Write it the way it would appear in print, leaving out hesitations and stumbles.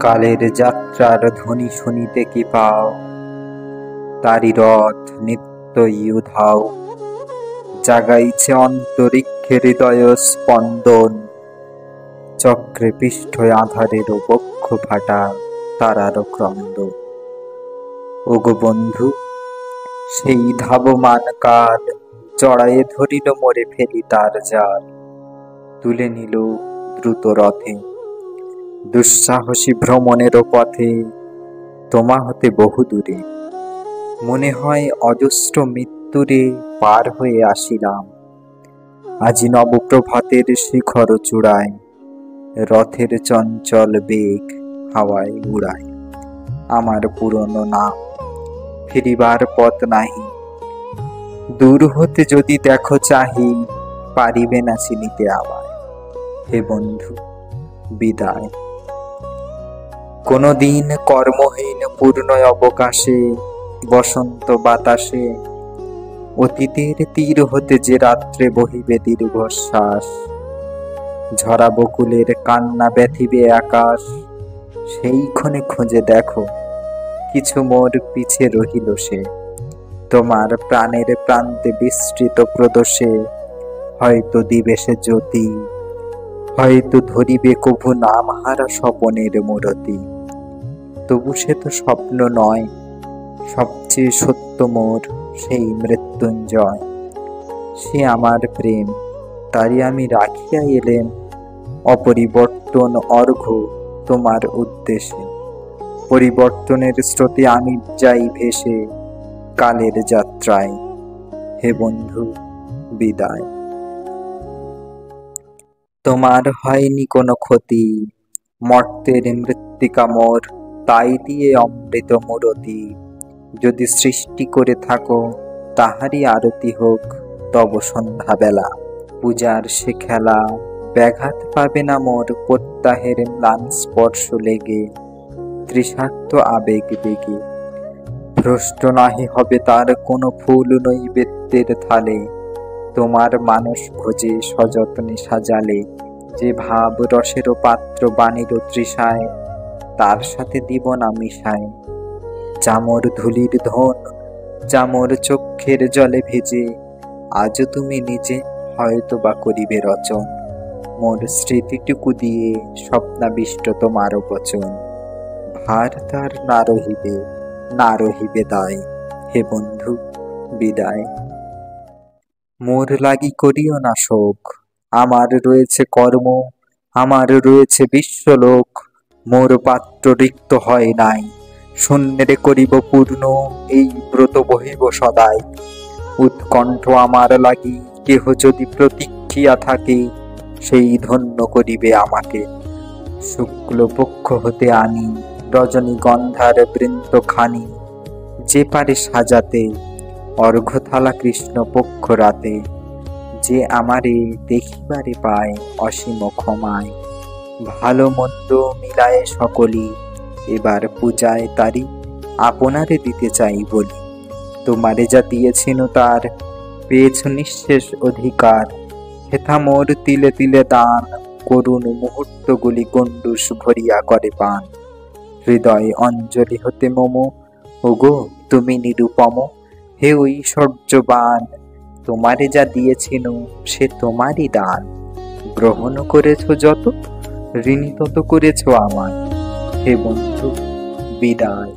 কালের যাত্রার ধ্বনি শুনিতে কি পাও, তারি রথ নিত্যই উধাও। জাগাইছে অন্তরিক্ষের হৃদয় স্পন্দন, চক্রে পৃষ্ঠ আধারের বক্ষ ফাটা তারার ক্রন্দ। ওগো বন্ধু, সেই ধাবমান কাল জড়ায়ে ধরিল মোরে ফেলি তার জাল। তুলে নিল দ্রুত রথে দুঃসাহসী ভ্রমণের পথে, তোমা হতে বহু দূরে। মনে হয় অজস্র মৃত্যুরে পার হয়ে আসিলাম। আজি নবপ্রভাতের শিখর চূড়ায়, রথের চঞ্চল বেগ হাওয়ায় উড়ায়। আমার পুরনো নাম, ফিরিবার পথ নাহি। দূর হতে যদি দেখো চাহি, পারিবে না চিনিতে আমায়। হে বন্ধু, বিদায়। কোনদিন কর্মহীন পূর্ণ অবকাশে, বসন্ত বাতাসে, অতীতের তীর হতে যে রাত্রে বহিবে দীর্ঘশ্বাস। ঝরা বকুলের কান্না ব্যথিবে আকাশ, সেই ক্ষণে খুঁজে দেখো কিছু মোর পিছে রহিল সে। তোমার প্রাণের প্রান্তে বিস্তৃত প্রদোষে, হয়তো দিবে সে জ্যোতি, হয়তো ধরিবে কভু নামহারা স্বপনের মূরতি। তবু সে তো স্বপ্ন নয়, সবচেয়ে সত্য মোর সেই মৃত্যুঞ্জয়। সে আমার প্রেম, তারি আমি রাখিয়া এলেম অপরিবর্তন অর্ঘ্য তোমার উদ্দেশ্যে। পরিবর্তনের স্রোতে আমি যাই ভেসে কালের যাত্রায়। হে বন্ধু, বিদায়। তোমার হয়নি কোনো ক্ষতি, মর্তের মৃত্তিকা মোর তাই দিয়ে অমৃত মূরতি। যদি সৃষ্টি করে থাকো, তাহারই আরতি হোক তব সন্ধ্যাবেলা। পূজার সে খেলা ব্যাঘাত পাবে না মোর প্রত্যাহের ম্লান স্পর্শ লেগে। তৃষার্ত আবেগ বেগে ভ্রষ্ট নাহি হবে তার কোনো ফুল নৈবেদ্যের থালে। তোমার মানস ভোজে সযত্নে সাজালে, যে ভাব রসেরও পাত্র বাণীর তৃষায়, তার সাথে দিব না মিশায়। চামর ধুলির ধন, চামর চক্ষের জলে ভেজে, আজও তুমি নিজে হয়তো বা করিবে রচন। মোর স্মৃতিটুকু দিয়ে স্বপ্নাবিষ্ট তোমারও বচন। ভার তার না রহিবে, না রহিবে দায়। হে বন্ধু, বিদায়। মোর লাগি করিও না শোক, আমার রয়েছে কর্ম, আমার রয়েছে বিশ্বলোক। মোর পাত্র রিক্ত হয় নাই, শূন্যেরে করিব পূর্ণ, এই ব্রত বহিব সদাই। উৎকণ্ঠ আমার লাগি কেহ যদি প্রতীক্ষিয়া থাকে, সেই ধন্য করিবে আমাকে। শুক্লপক্ষ হতে আনি রজনীগন্ধার বৃন্তখানি, যে পারে সাজাতে অর্ঘ্যথালা কৃষ্ণপক্ষ রাতে। যে আমারে দেখিবারে পায় অসীম ক্ষমায়, ভালো মন্দ মিলায়ে সকলি, এবার পূজায় তারি আপনারে দিতে চাই বলি। তোমারে যা দিয়েছিল তার পেয়েছ নিঃশেষ অধিকার। হেথা মোর তিলে তিলে দান, করুণ মুহূর্তগুলি গণ্ডূষ ভরিয়া করে পান। হৃদয় অঞ্জলি হতে মম, ওগো তুমি নিরুপম। হে ঐশ্বর্যবান, তোমারে যা দিয়েছিল সে তোমারই দান। গ্রহণ করেছ যত, ঋণী তত করেছ আমায়। হে বন্ধু, বিদায়।